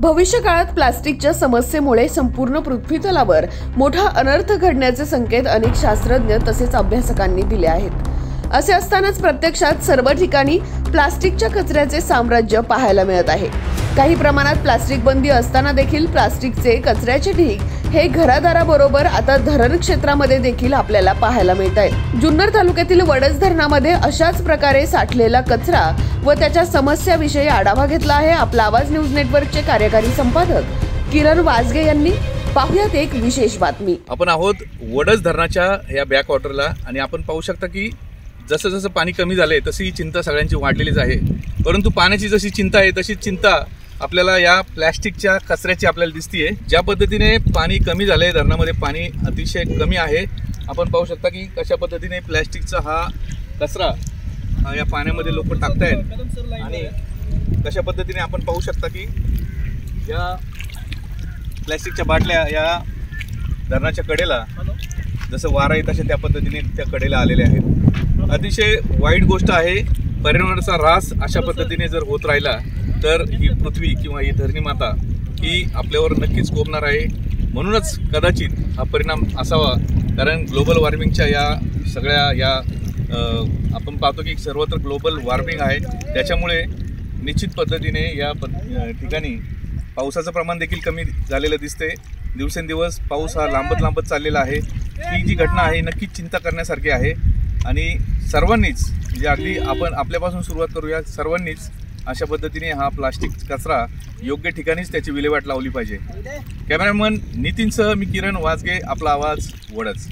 भविष्य काळात प्लास्टिकच्या समस्येमुळे संपूर्ण पृथ्वीतलावर मोठा अनर्थ घडण्याचे संकेत अनेक शास्त्रज्ञ तसेच अभ्यासकांनी दिले आहेत। असे असतानाच प्रत्यक्षात सर्व ठिकाणी प्लास्टिकच्या कचऱ्याचे साम्राज्य पाहायला मिळत आहे। काही प्रमाणात प्लास्टिक बंदी असताना देखील प्लास्टिकचे कचऱ्याचे ढीग हे घरादाराबरोबर आता धरण क्षेत्रामध्ये देखील आपल्याला पाहायला मिळत आहे। जुन्नर तालुक्यातील वडज धरणामध्ये अशाच प्रकारे साठलेला कचरा व त्याच्या समस्याविषयी आढावा घेतला आहे आपला आवाज न्यूज नेटवर्कचे कार्यकारी संपादक किरण वाजगे यांनी। पाहुयात एक विशेष बातमी। आपण आहोत वडज धरणाच्या या बॅक वॉटरला आणि आपण पाहू शकता की जसं जसं पाणी कमी झाले तशी चिंता सगळ्यांची वाढलेलीच आहे। परंतु पाण्याची जशी चिंता आहे तशी चिंता आपल्याला या प्लास्टिकच्या कचऱ्याची आपल्याला दिसते। ज्या पद्धतीने पाणी कमी झाले, धरणामध्ये पाणी अतिशय कमी आहे। आपण पाहू शकता की कशा पद्धतीने प्लास्टिकचा हा कचरा या पाण्यामध्ये लोक टाकतायत आणि कशा पद्धतीने आपण पाहू शकता की या प्लास्टिकच्या बाटल्या या धरणाच्या कडेला जसं वारा येत असे त्या पद्धतीने त्या कडेला आलेले आहेत। अतिशय वाईट गोष्ट आहे। पर्यावरणाचा ऱ्हास अशा पद्धतीने जर होत राहिला तर ही पृथ्वी किंवा ही धरणी माता ही आपल्यावर नक्कीच कोपणार आहे। म्हणूनच कदाचित हा परिणाम असावा, कारण ग्लोबल वॉर्मिंगच्या या सगळ्या या आपण पाहतो की सर्वत्र ग्लोबल वॉर्मिंग आहे। त्याच्यामुळे निश्चित पद्धतीने या ठिकाणी पावसाचं प्रमाण देखील कमी झालेलं दिसते। दिवसेंदिवस पाऊस हा लांबत चाललेला आहे। ही जी घटना आहे नक्कीच चिंता करण्यासारखी आहे आणि सर्वांनीच म्हणजे अगदी आपण आपल्यापासून सुरुवात करूया। सर्वांनीच अशा पद्धतीने हा प्लास्टिक कचरा योग्य ठिकाणीच त्याची विल्हेवाट लावली पाहिजे। कॅमेरामन नितीनसह मी किरण वाजगे, आपला आवाज वडज।